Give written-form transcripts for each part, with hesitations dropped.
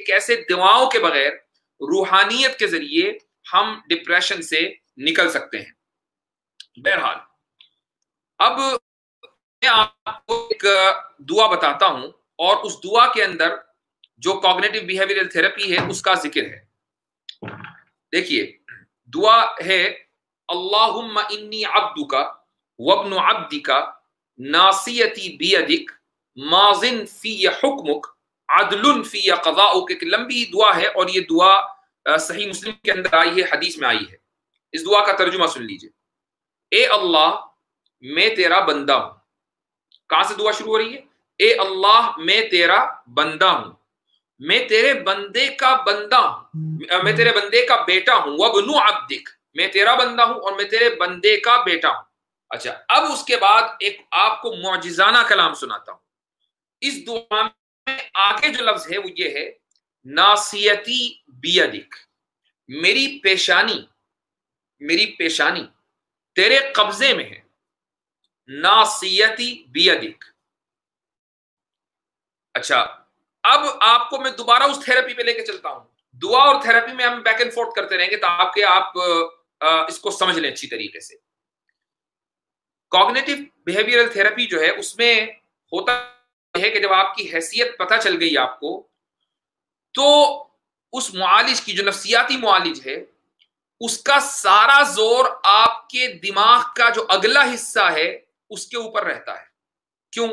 کیسے دعاؤں کے بغیر روحانیت کے ذریعے ہم ڈپریشن سے نکل سکتے ہیں۔ بہرحال اب میں آپ کو ایک دعا بتاتا ہوں، اور اس دعا کے اندر جو کوگنیٹو بیہیویئرل تھراپی ہے اس کا ذکر ہے۔ دیکھیے دعا ہے، اللہم انی عبدک وابن عبدک ناصیتی بیدک ماض فی حکمک عدل فی قضاؤک۔ ایک لمبی دعا ہے، اور یہ دعا صحیح مسلم کے اندر آئی ہے، حدیث میں آئی ہے۔ اس دعا کا ترجمہ سن لیجئے۔ اے اللہ میں تیرا بندہ ہوں۔ کہاں سے دعا شروع ہو رہی ہے؟ اے اللہ میں تیرا بندہ ہوں، میں تیرے بندے کا بندہ ہوں، میں تیرے بندے کا بیٹا ہوں، وابن عبدک، میں تیرا بندہ ہوں اور میں تیرے بندے کا بیٹا ہوں۔ اچھا، اب اس کے بعد ایک آپ کو معجزانہ کلام سناتا ہوں۔ اس دعا میں آگے جو لفظ ہے وہ یہ ہے، ناصیتی بیدک، میری پیشانی تیرے قبضے میں ہے۔ ناصیتی بیدک۔ اچھا، اب آپ کو میں دوبارہ اس تھراپی پہ لے کے چلتا ہوں۔ دعا اور تھراپی میں ہم بیک اینڈ فورتھ کرتے رہیں گے تاکہ آپ اس کو سمجھ لیں اچھی طریقے سے۔ کوگنیٹو بیہیویئرل تھراپی جو ہے اس میں ہوتا ہے کہ جب آپ کی حیثیت پتہ چل گئی آپ کو، تو اس معالج کی، جو نفسیاتی معالج ہے، اس کا سارا زور آپ کے دماغ کا جو اگلا حصہ ہے اس کے اوپر رہتا ہے۔ کیوں؟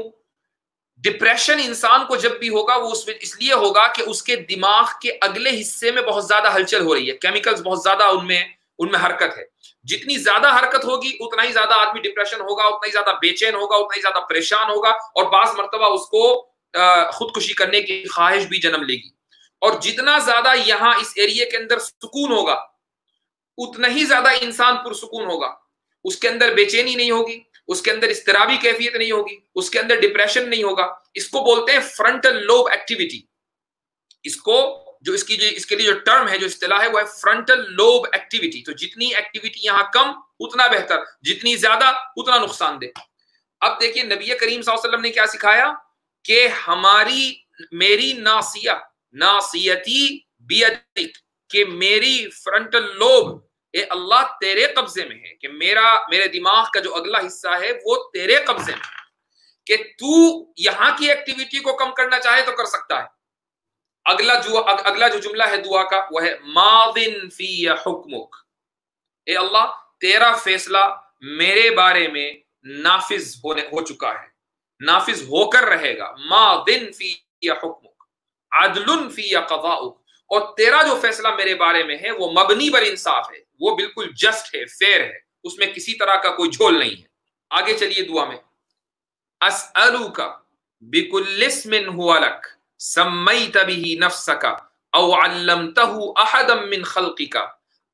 ڈپریشن انسان کو جب بھی ہوگا وہ اس لیے ہوگا کہ اس کے دماغ کے اگلے حصے میں بہت زیادہ ہلچل ہو رہی ہے، کیمیکلز بہت زیادہ ان میں حرکت ہے۔ جتنی زیادہ حرکت ہوگی اتنا ہی زیادہ آدمی ڈپریشن ہوگا، اتنا ہی زیادہ بے چین ہوگا، اتنا ہی زیادہ پریشان ہوگا، اور بعض مرتبہ اس کو خودکشی کرنے کی خواہش بھی جنم لے گی۔ اور جتنا زیادہ یہاں اس ایریے کے اندر سکون ہوگا اتنا ہی زیادہ انسان پرسکون ہوگا، اس کے اندر بے چینی نہیں ہوگی، اس کے اندر اضطرابی کیفیت نہیں ہوگی، اس کے اندر ڈپریشن نہیں ہوگا۔ اس کو بولتے ہیں فرنٹل لوب ایکٹیویٹی۔ اس کے لیے جو ٹرم ہے، جو اصطلاح ہے، وہ ہے فرنٹل لوب ایکٹیویٹی۔ تو جتنی ایکٹیویٹی یہاں کم اتنا بہتر، جتنی زیادہ اتنا نقصان دہ۔ اب دیکھیے نبی کریم صلی اللہ علیہ وسلم نے کیا سکھایا کہ میری ناصیتی بیدک، کہ میری فرنٹل لوب اے اللہ تیرے قبضے میں ہے، کہ میرے دماغ کا جو اگلا حصہ ہے وہ تیرے قبضے میں ہے، کہ تو یہاں کی ایکٹیویٹی کو کم کرنا چاہے تو کر سکتا ہے۔ اگلا جو جملہ ہے دعا کا وہ ہے ماضٍ فی حکمک، اے اللہ تیرا فیصلہ میرے بارے میں نافذ ہو چکا ہے، نافذ ہو کر رہے گا۔ ماضٍ فی حکمک عدل فی قضاؤک، اور تیرا جو فیصلہ میرے بارے میں ہے وہ مبنی بر انصاف ہے، وہ بالکل جسٹ ہے، فیئر ہے، اس میں کسی طرح کا کوئی جھول نہیں ہے۔ آگے چلیے دعا میں، اسألک بکل اسم هو لک سمیت به نفسک او علمته احدا من خلقک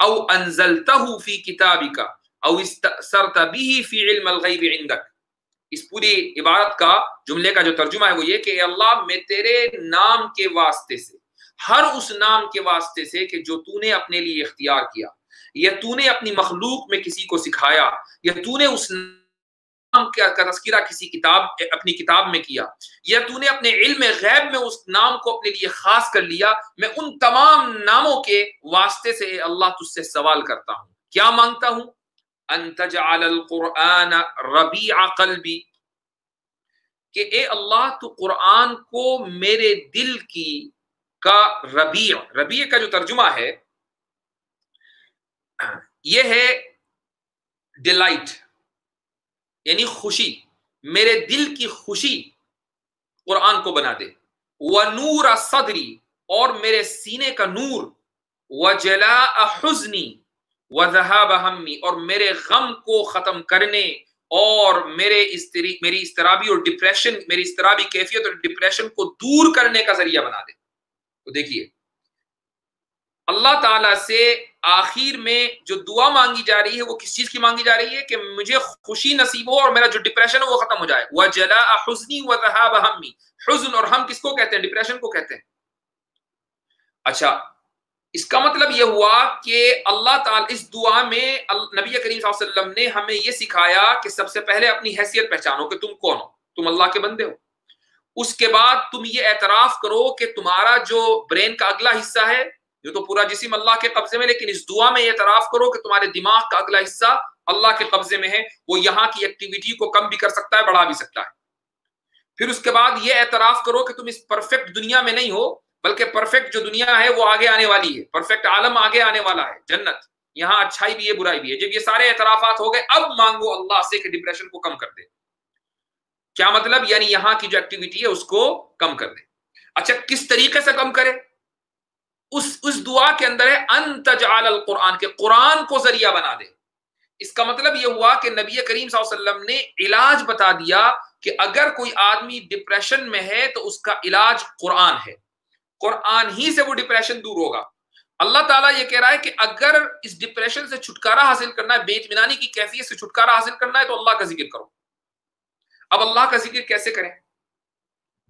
او انزلته فی کتابک او استأثرت به فی علم الغیب عندک۔ اس پوری عبارت کا جملے کا جو ترجمہ ہے وہ یہ کہ اے اللہ میں تیرے نام کے واسطے سے، ہر اس نام کے واسطے سے کہ جو تو نے اپنے لیے اختیار کیا، یا تو نے اپنی مخلوق میں کسی کو سکھایا، یا تو نے اس نام کا تذکرہ اپنی کتاب میں کیا، یا تو نے اپنے علم غیب میں اس نام کو اپنے لیے خاص کر لیا، میں ان تمام ناموں کے واسطے سے اے اللہ تجھ سے سوال کرتا ہوں، کیا مانگتا ہوں؟ ان تجعل القرآن ربیع قلبی، کہ اے اللہ تو قرآن کو میرے دل کا ربیع کا جو ترجمہ ہے یہ ہے ڈیلائٹ، یعنی خوشی، میرے دل کی خوشی قرآن کو بنا دے۔ وَنُورَ صَدْرِي، اور میرے سینے کا نور، وَجَلَاءَ حُزْنِي وَذَهَابَ هَمِّي، اور میرے غم کو ختم کرنے اور میری اضطرابی اور ڈپریشن، میری اضطرابی کیفیت اور ڈپریشن کو دور کرنے کا ذریعہ بنا دے۔ تو دیکھیے اللہ تعالیٰ سے آخر میں جو دعا مانگی جا رہی ہے وہ کس چیز کی مانگی جا رہی ہے؟ کہ مجھے خوشی نصیب ہو اور میرا جو ڈپریشن ہے وہ ختم ہو جائے۔ وَجَلَاءَ حُزْنِي وَذَهَابَ هَمِّي، حزن اور ہم کس کو کہتے ہیں؟ ڈپریشن کو کہتے ہیں۔ اچھا، اس کا مطلب یہ ہوا کہ اللہ تعالی اس دعا میں نبی کریم صلی اللہ علیہ وسلم نے ہمیں یہ سکھایا کہ سب سے پہلے اپنی حیثیت پہچانو کہ تم کون ہو، تم اللہ کے بندے ہو۔ اس کے بعد تم یہ اعتراف کرو کہ تمہارا جو برین کا اگلا حصہ ہے، یہ تو پورا جسم اللہ کے قبضے میں، لیکن اس دعا میں یہ اعتراف کرو کہ تمہارے دماغ کا اگلا حصہ اللہ کے قبضے میں ہے، وہ یہاں کی ایکٹیویٹی کو کم بھی کر سکتا ہے، بڑھا بھی سکتا ہے۔ پھر اس کے بعد یہ اعتراف کرو کہ تم اس پرفیکٹ دنیا میں نہیں ہو، بلکہ پرفیکٹ جو دنیا ہے وہ آگے آنے والی ہے، پرفیکٹ عالم آگے آنے والا ہے، جنت، یہاں اچھائی بھی ہے برائی بھی ہے۔ جب یہ سارے اعترافات ہو گئے، اب مانگو اللہ سے کہ ڈپریشن کو کم کر دے۔ کیا مطلب؟ یعنی یہاں کی جو ایکٹیویٹی ہے اس کو کم کر دے۔ اچھا، کس طریقے سے کم کرے؟ اس دعا کے اندر ہے ان تجعل القرآن، کے قرآن کو ذریعہ بنا دے۔ اس کا مطلب یہ ہوا کہ نبی کریم صلی اللہ علیہ وسلم نے علاج بتا دیا کہ اگر کوئی آدمی ڈپریشن میں ہے تو اس کا علاج قرآن ہے، قرآن ہی سے وہ ڈپریشن دور ہوگا۔ اللہ تعالیٰ یہ کہہ رہا ہے کہ اگر اس ڈپریشن سے چھٹکارا حاصل کرنا ہے، بے اطمینانی کی کیفیت سے چھٹکارا حاصل کرنا ہے، تو اللہ کا ذکر کرو۔ اب اللہ کا ذکر کیسے کریں؟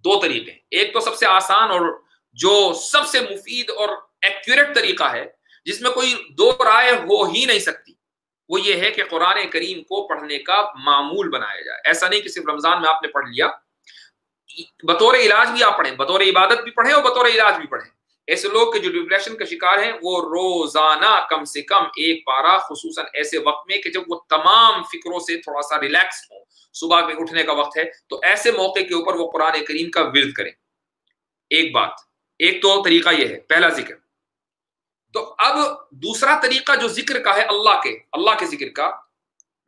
دو طریقے۔ ایک تو سب سے آسان اور جو سب سے مفید اور ایکوریٹ طریقہ ہے، جس میں کوئی دو رائے ہو ہی نہیں سکتی، وہ یہ ہے کہ قرآن کریم کو پڑھنے کا معمول بنایا جائے۔ ایسا نہیں کہ صرف رمضان میں آپ نے پڑھ لیا، بطور علاج بھی آپ پڑھیں، بطور عبادت بھی پڑھیں اور بطور علاج بھی پڑھیں۔ ایسے لوگ کہ جو ڈپریشن کا شکار ہیں، وہ روزانہ کم سے کم ایک پارہ، خصوصاً ایسے وقت میں کہ جب وہ تمام فکروں سے تھوڑا سا ریلیکس ہوں، صبح میں اٹھنے کا وقت ہے، تو ایسے موقع کے اوپر وہ قرآن کریم کا ورد کریں۔ ایک بات، ایک تو طریقہ یہ ہے، پہلا ذکر۔ تو اب دوسرا طریقہ جو ذکر کا ہے، اللہ کے ذکر کا،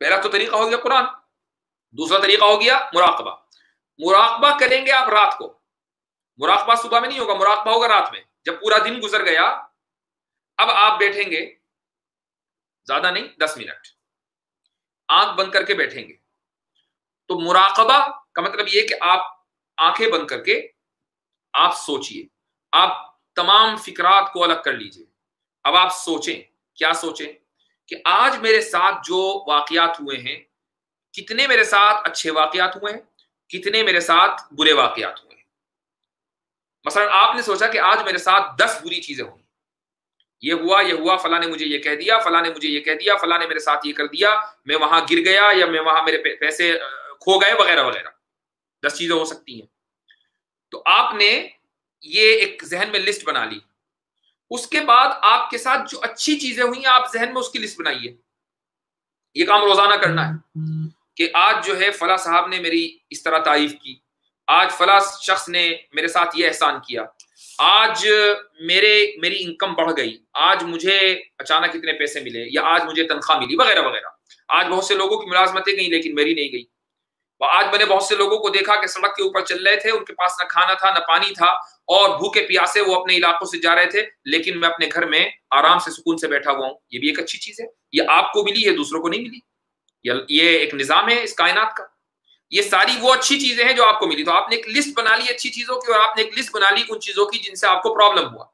پہلا تو طریقہ ہو گیا قرآن، دوسرا طریقہ ہو گیا مراقبہ۔ مراقبہ کریں گے آپ رات کو، مراقبہ صبح میں نہیں ہوگا، مراقبہ ہوگا رات میں۔ جب پورا دن گزر گیا، اب آپ بیٹھیں گے، زیادہ نہیں، 10 منٹ آنکھ بند کر کے بیٹھیں گے۔ تو مراقبہ کا مطلب یہ کہ آپ آنکھیں بند کر کے آپ سوچئے، آپ تمام فکرات کو الگ کر لیجئے۔ اب آپ سوچیں، کیا سوچیں؟ کہ آج میرے ساتھ جو واقعات ہوئے ہیں، کتنے میرے ساتھ اچھے واقعات ہوئے ہیں، کتنے میرے ساتھ برے واقعات ہوئے ہیں۔ مثلا آپ نے سوچا کہ آج میرے ساتھ 10 بری چیزیں ہوئی، یہ ہوا، فلاں نے مجھے یہ کہہ دیا، فلاں نے مجھے یہ کہہ دیا، فلاں نے میرے ساتھ یہ کر دیا، میں وہاں گر گیا، یا میں وہاں میرے پیسے کھو گئے، وغیرہ وغیرہ، 10 چیزیں ہو سکتی ہیں۔ تو آپ نے یہ ایک ذہن میں لسٹ بنا لی۔ اس کے بعد آپ کے ساتھ جو اچھی چیزیں ہوئی ہیں، آپ ذہن میں اس کی لسٹ بنائیے۔ یہ کام روزانہ کرنا ہے کہ آج جو ہے فلاں صاحب نے میری اس طرح تعریف کی، آج فلاں شخص نے میرے ساتھ یہ احسان کیا، آج میری انکم بڑھ گئی، آج مجھے اچانک اتنے پیسے ملے، یا آج مجھے تنخواہ ملی، وغیرہ وغیرہ۔ آج بہت سے لوگوں کی ملازمتیں گئیں لیکن میری نہیں گئی۔ آج میں نے بہت سے لوگوں کو دیکھا کہ سڑک کے اوپر چل رہے تھے، ان کے پاس نہ کھانا تھا نہ پانی تھا، اور بھوکے پیاسے وہ اپنے علاقوں سے جا رہے تھے، لیکن میں اپنے گھر میں آرام سے سکون سے بیٹھا ہوا ہوں۔ یہ بھی ایک اچھی چیز ہے، یہ آپ کو ملی ہے، دوسروں کو نہیں ملی۔ یہ ایک نظام ہے اس کائنات کا۔ یہ ساری وہ اچھی چیزیں ہیں جو آپ کو ملی۔ تو آپ نے ایک لسٹ بنا لی اچھی چیزوں کی، اور آپ نے ایک لسٹ بنا لی ان چیزوں کی جن سے آپ کو پرابلم ہوا۔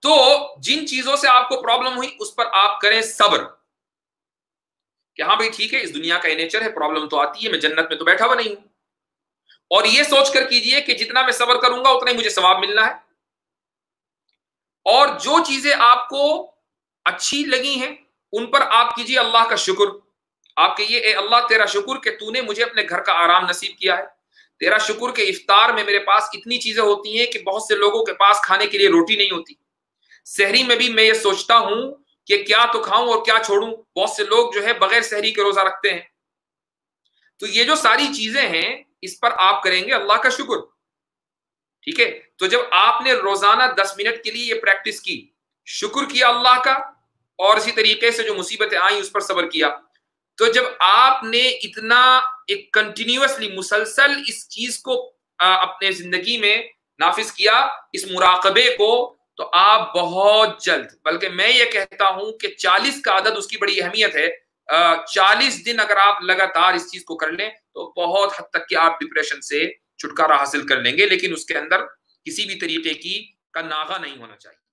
تو جن چیزوں سے آپ کو پرابلم ہوئی اس پر آپ کریں صبر، کہ ہاں بھائی ٹھیک ہے، اس دنیا کا یہ نیچر ہے، پرابلم تو آتی ہے، میں جنت میں تو بیٹھا ہوا نہیں ہوں۔ اور یہ سوچ کر کیجئے کہ جتنا میں صبر کروں گا اتنا ہی مجھے ثواب ملنا ہے۔ اور جو چیزیں آپ کو اچھی لگی ہیں ان پر آپ کیجئے اللہ کا شکر۔ آپ کہیے اے اللہ تیرا شکر کہ تو نے مجھے اپنے گھر کا آرام نصیب کیا ہے، تیرا شکر کہ افطار میں میرے پاس اتنی چیزیں ہوتی ہیں کہ بہت سے لوگوں کے پاس کھانے کے لیے روٹی نہیں ہوتی، سحری میں بھی میں یہ سوچتا ہوں کہ کیا تو کھاؤں اور کیا چھوڑوں، بہت سے لوگ جو ہے بغیر سحری کے روزہ رکھتے ہیں۔ تو یہ جو ساری چیزیں ہیں اس پر آپ کریں گے اللہ کا شکر، ٹھیک ہے۔ تو جب آپ نے روزانہ 10 منٹ کے لیے یہ پریکٹس کی، شکر کیا اللہ کا، اور اسی طریقے سے جو مصیبتیں آئیں اس پر صبر کیا، تو جب آپ نے اتنا ایک کنٹینیوسلی مسلسل اس چیز کو اپنے زندگی میں نافذ کیا، اس مراقبے کو، تو آپ بہت جلد، بلکہ میں یہ کہتا ہوں کہ 40 کا عدد اس کی بڑی اہمیت ہے، 40 دن اگر آپ لگاتار اس چیز کو کر لیں تو بہت حد تک کہ آپ ڈپریشن سے چھٹکارا حاصل کر لیں گے، لیکن اس کے اندر کسی بھی طریقے کا ناغہ نہیں ہونا چاہیے۔